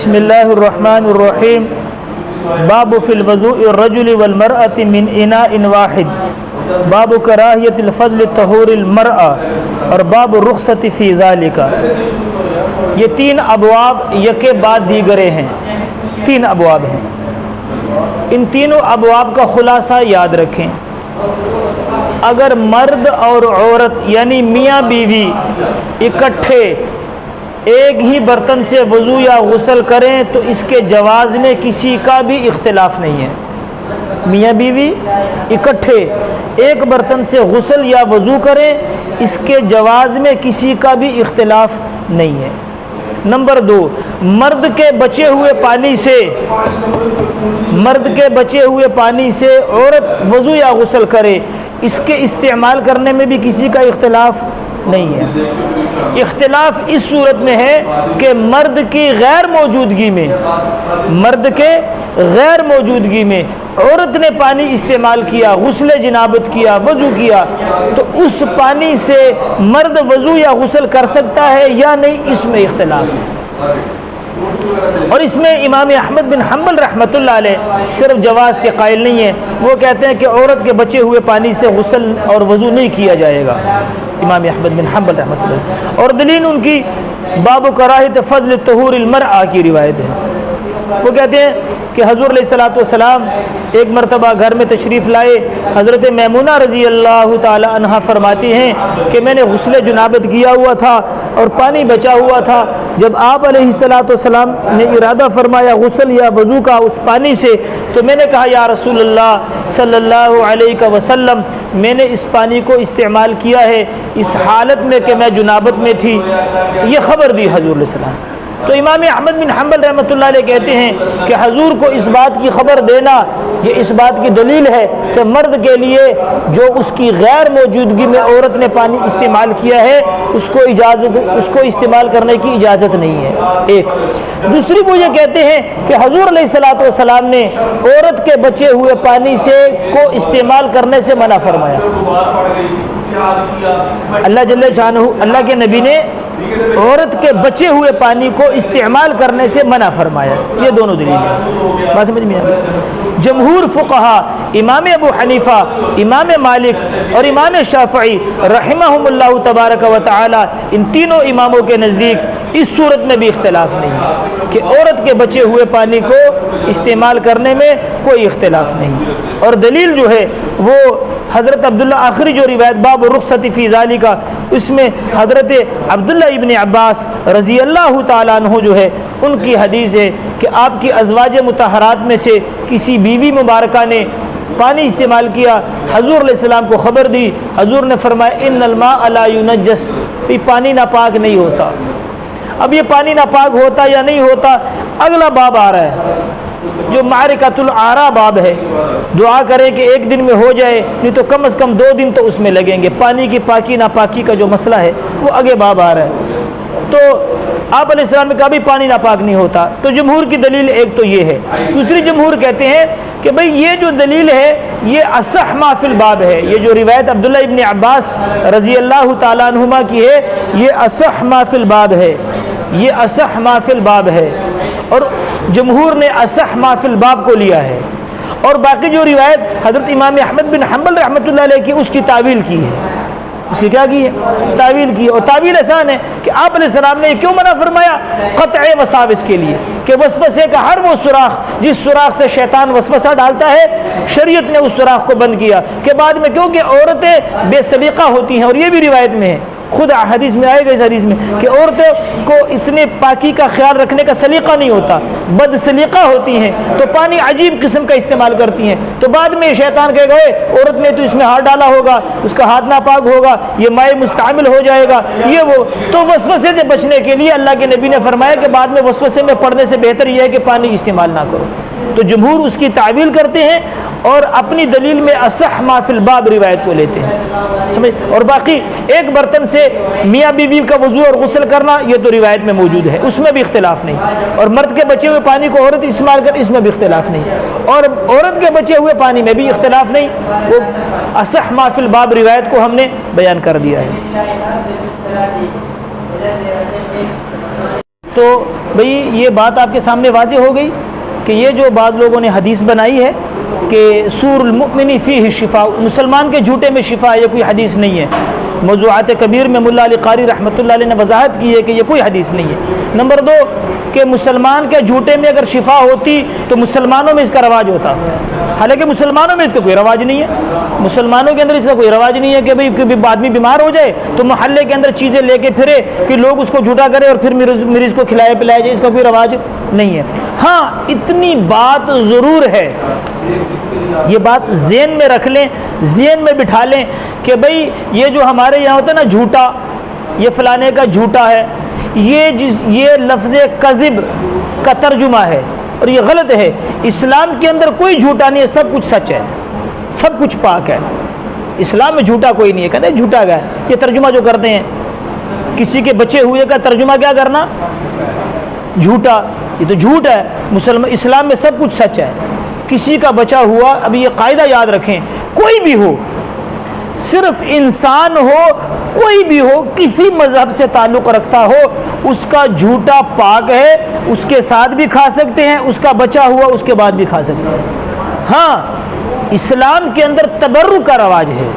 بسم اللہ الرحمن الرحیم باب فی الوضوء الرجل والمرأة من اناء واحد باب کراہیت الفضل طہور المرأة اور باب الرخصۃ فی ذالک۔ یہ تین ابواب یکے بعد دیگرے ہیں، تین ابواب ہیں۔ ان تینوں ابواب کا خلاصہ یاد رکھیں۔ اگر مرد اور عورت یعنی میاں بیوی اکٹھے ایک ہی برتن سے وضو یا غسل کریں تو اس کے جواز میں کسی کا بھی اختلاف نہیں ہے۔ میاں بیوی اکٹھے ایک برتن سے غسل یا وضو کریں، اس کے جواز میں کسی کا بھی اختلاف نہیں ہے۔ نمبر دو، مرد کے بچے ہوئے پانی سے عورت وضو یا غسل کرے، اس کے استعمال کرنے میں بھی کسی کا اختلاف نہیں ہے۔ اختلاف اس صورت میں ہے کہ مرد کی غیر موجودگی میں عورت نے پانی استعمال کیا، غسل جنابت کیا، وضو کیا، تو اس پانی سے مرد وضو یا غسل کر سکتا ہے یا نہیں، اس میں اختلاف ہے۔ اور اس میں امام احمد بن حنبل رحمۃ اللہ علیہ صرف جواز کے قائل نہیں ہیں، وہ کہتے ہیں کہ عورت کے بچے ہوئے پانی سے غسل اور وضو نہیں کیا جائے گا، امام احمد بن حنبل رحمۃ اللہ علیہ۔ اور دلیل ان کی باب کراہت فضل طہور المرأة کی روایت ہے۔ وہ کہتے ہیں کہ حضور علیہ الصلوۃ والسلام ایک مرتبہ گھر میں تشریف لائے، حضرت میمونہ رضی اللہ تعالی عنہا فرماتی ہیں کہ میں نے غسل جنابت کیا ہوا تھا اور پانی بچا ہوا تھا، جب آپ علیہ الصلوۃ والسلام نے ارادہ فرمایا غسل یا وضو کا اس پانی سے، تو میں نے کہا یا رسول اللہ صلی اللہ علیہ وسلم، میں نے اس پانی کو استعمال کیا ہے اس حالت میں کہ میں جنابت میں تھی، یہ خبر دی حضور علیہ السلام۔ تو امام احمد بن حنبل رحمۃ اللہ علیہ کہتے ہیں کہ حضور کو اس بات کی خبر دینا یہ اس بات کی دلیل ہے کہ مرد کے لیے جو اس کی غیر موجودگی میں عورت نے پانی استعمال کیا ہے اس کو استعمال کرنے کی اجازت نہیں ہے۔ ایک دوسری وہ یہ کہتے ہیں کہ حضور علیہ الصلوۃ والسلام نے عورت کے بچے ہوئے پانی کو استعمال کرنے سے منع فرمایا۔ اللہ جل شانہ اللہ کے نبی نے عورت کے بچے ہوئے پانی کو استعمال کرنے سے منع فرمایا۔ یہ دونوں دلیل ہیں، بات سمجھ میں آئی؟ جمہور فقہا امام ابو حنیفہ، امام مالک اور امام شافعی رحمہم اللہ تبارک و تعالی، ان تینوں اماموں کے نزدیک اس صورت میں بھی اختلاف نہیں ہے کہ عورت کے بچے ہوئے پانی کو استعمال کرنے میں کوئی اختلاف نہیں۔ اور دلیل جو ہے وہ حضرت عبداللہ آخری جو روایت باب الرخصۃ فی ذالک، اس میں حضرت عبداللہ ابن عباس رضی اللہ تعالیٰ عنہ جو ہے ان کی حدیث ہے کہ آپ کی ازواج مطہرات میں سے کسی بیوی مبارکہ نے پانی استعمال کیا، حضور علیہ السلام کو خبر دی، حضور نے فرمایا ان الماء لا ينجس، یہ پانی ناپاک نہیں ہوتا۔ اب یہ پانی ناپاک ہوتا یا نہیں ہوتا، اگلا باب آ رہا ہے جو معرکۃ العارا باب ہے، دعا کریں کہ ایک دن میں ہو جائے، نہیں تو کم از کم 2 دن تو اس میں لگیں گے۔ پانی کی پاکی ناپاکی کا جو مسئلہ ہے وہ آگے باب آ رہا ہے۔ تو آپ علیہ السلام نے کہا بھی پانی ناپاک نہیں ہوتا، تو جمہور کی دلیل ایک تو یہ ہے۔ دوسری جمہور کہتے ہیں کہ بھئی یہ جو دلیل ہے یہ اصح ما فی الباب ہے، یہ جو روایت عبداللہ ابن عباس رضی اللہ تعالیٰ عنہما کی ہے یہ اصح ما فی الباب ہے، یہ اصح ما فی الباب ہے، اور جمہور نے اصح ما فی الباب کو لیا ہے۔ اور باقی جو روایت حضرت امام احمد بن حنبل رحمۃ اللہ علیہ کی اس کی تعویل کی ہے، اس کی کیا کی ہے؟ تعویل کی ہے۔ اور تعویل آسان ہے کہ آپ علیہ السلام نے کیوں منع فرمایا؟ قطع وساوس کے لیے، کہ وسوسے کا ہر وہ سوراخ جس سوراخ سے شیطان وسوسہ ڈالتا ہے، شریعت نے اس سوراخ کو بند کیا کہ بعد میں، کیونکہ عورتیں بے سلیقہ ہوتی ہیں، اور یہ بھی روایت میں ہے، خود حدیث میں آئے گا اس حدیث میں کہ عورتوں کو اتنے پاکی کا خیال رکھنے کا سلیقہ نہیں ہوتا، بد سلیقہ ہوتی ہیں، تو پانی عجیب قسم کا استعمال کرتی ہیں، تو بعد میں شیطان کہے گئے عورت نے تو اس میں ہاتھ ڈالا ہوگا، اس کا ہاتھ ناپاک ہوگا، یہ مائع مستعمل ہو جائے گا، یہ وہ، تو وسوسے سے بچنے کے لیے اللہ کے نبی نے فرمایا کہ بعد میں وسوسے میں پڑنے سے بہتر یہ ہے کہ پانی استعمال نہ کرو۔ تو جمہور اس کی تعویل کرتے ہیں اور اپنی دلیل میں اصح ما فی الباب روایت کو لیتے ہیں، سمجھ؟ اور باقی ایک برتن سے میاں بیوی کا وضو اور غسل کرنا یہ تو روایت میں موجود ہے، اس میں بھی اختلاف نہیں، اور مرد کے بچے ہوئے پانی کو عورت استعمال کر اس میں بھی اختلاف نہیں، اور عورت کے بچے ہوئے پانی میں بھی اختلاف نہیں، وہ اصح ما فی الباب روایت کو ہم نے بیان کر دیا ہے۔ تو بھئی یہ بات آپ کے سامنے واضح ہو گئی کہ یہ جو بعض لوگوں نے حدیث بنائی ہے کہ سور المؤمن فیہ شفاء، مسلمان کے جھوٹے میں شفا، یہ کوئی حدیث نہیں ہے۔ موضوعات کبیر میں ملا علی قاری رحمۃ اللہ علیہ نے وضاحت کی ہے کہ یہ کوئی حدیث نہیں ہے۔ نمبر 2 کہ مسلمان کے جھوٹے میں اگر شفا ہوتی تو مسلمانوں میں اس کا رواج ہوتا، حالانکہ مسلمانوں میں اس کا کوئی رواج نہیں ہے۔ مسلمانوں کے اندر اس کا کوئی رواج نہیں ہے کہ بھئی کبھی آدمی بیمار ہو جائے تو محلے کے اندر چیزیں لے کے پھرے کہ لوگ اس کو جھوٹا کرے اور پھر مریض کو کھلائے پلائے جائے، اس کا کوئی رواج نہیں ہے۔ ہاں اتنی بات ضرور ہے، یہ بات ذہن میں رکھ لیں، ذہن میں بٹھا لیں کہ بھئی یہ جو ہمارے یہاں ہوتا ہے نا جھوٹا، یہ فلانے کا جھوٹا ہے، یہ لفظ کذب کا ترجمہ ہے اور یہ غلط ہے۔ اسلام کے اندر کوئی جھوٹا نہیں ہے، سب کچھ سچ ہے، سب کچھ پاک ہے۔ اسلام میں جھوٹا کوئی نہیں ہے، کہتے ہیں جھوٹا گیا، یہ ترجمہ جو کرتے ہیں کسی کے بچے ہوئے کا ترجمہ کیا کرنا، جھوٹا، یہ تو جھوٹ ہے۔ اسلام میں سب کچھ سچ ہے، کسی کا بچا ہوا، ابھی یہ قاعدہ یاد رکھیں، کوئی بھی ہو، صرف انسان ہو، کوئی بھی ہو، کسی مذہب سے تعلق رکھتا ہو، اس کا جھوٹا پاک ہے، اس کے ساتھ بھی کھا سکتے ہیں، اس کا بچا ہوا اس کے بعد بھی کھا سکتے ہیں۔ ہاں اسلام کے اندر تبرک کا رواج ہے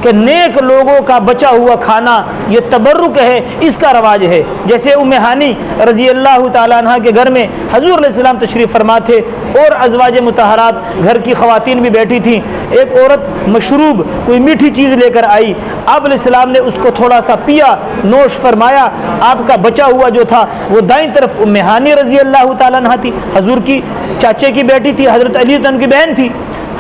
کہ نیک لوگوں کا بچا ہوا کھانا، یہ تبرک ہے، اس کا رواج ہے۔ جیسے ام ہانی رضی اللہ تعالیٰ عنہ کے گھر میں حضور علیہ السلام تشریف فرما تھے اور ازواج مطہرات گھر کی خواتین بھی بیٹھی تھیں، ایک عورت مشروب کوئی میٹھی چیز لے کر آئی، آپ علیہ السلام نے اس کو تھوڑا سا پیا، نوش فرمایا، آپ کا بچا ہوا جو تھا وہ دائیں طرف ام ہانی رضی اللہ تعالیٰ عنہ تھی، حضور کی چاچے کی بیٹی تھی، حضرت علی ان کی بہن تھی،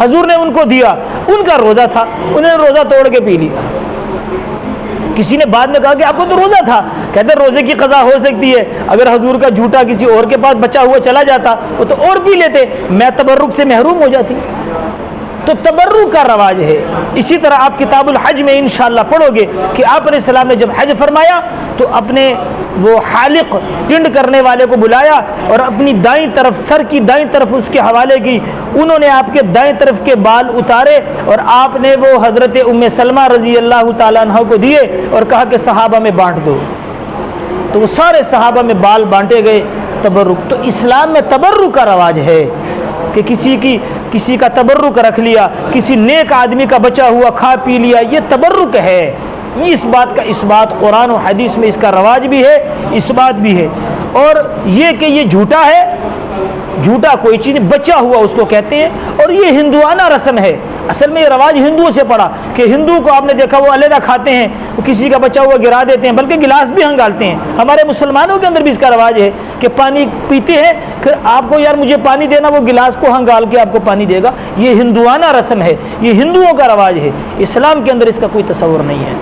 حضور نے ان کو دیا، ان کا روزہ تھا، انہوں نے روزہ توڑ کے پی لیا۔ کسی نے بعد میں کہا کہ آپ کو تو روزہ تھا، کہتے روزے کی قضا ہو سکتی ہے، اگر حضور کا جھوٹا کسی اور کے پاس بچا ہوا چلا جاتا وہ تو اور پی لیتے، میں تبرک سے محروم ہو جاتی۔ تو تبرک کا رواج ہے۔ اسی طرح آپ کتاب الحج میں انشاءاللہ پڑھو گے کہ آپ علیہ السلام نے جب حج فرمایا تو اپنے وہ حالق ٹنڈ کرنے والے کو بلایا اور اپنی دائیں طرف، سر کی دائیں طرف اس کے حوالے کی، انہوں نے آپ کے دائیں طرف کے بال اتارے اور آپ نے وہ حضرت ام سلمہ رضی اللہ تعالیٰ عنہ کو دیے اور کہا کہ صحابہ میں بانٹ دو، تو وہ سارے صحابہ میں بال بانٹے گئے۔ تبرک تو اسلام میں تبرک کا رواج ہے کہ کسی کا تبرک رکھ لیا، کسی نیک آدمی کا بچا ہوا کھا پی لیا، یہ تبرک ہے۔ اس بات کا اس بات قرآن و حدیث میں اس کا رواج بھی ہے، اس بات بھی ہے۔ اور یہ کہ یہ جھوٹا ہے، جھوٹا کوئی چیز بچا ہوا اس کو کہتے ہیں، اور یہ ہندوانہ رسم ہے۔ اصل میں یہ رواج ہندوؤں سے پڑا کہ ہندو کو آپ نے دیکھا وہ علیحدہ کھاتے ہیں، وہ کسی کا بچا ہوا گرا دیتے ہیں، بلکہ گلاس بھی ہنگالتے ہیں۔ ہمارے مسلمانوں کے اندر بھی اس کا رواج ہے کہ پانی پیتے ہیں، پھر آپ کو یار مجھے پانی دینا، وہ گلاس کو ہنگال کے آپ کو پانی دے گا۔ یہ ہندوانہ رسم ہے، یہ ہندوؤں کا رواج ہے، اسلام کے اندر اس کا کوئی تصور نہیں ہے۔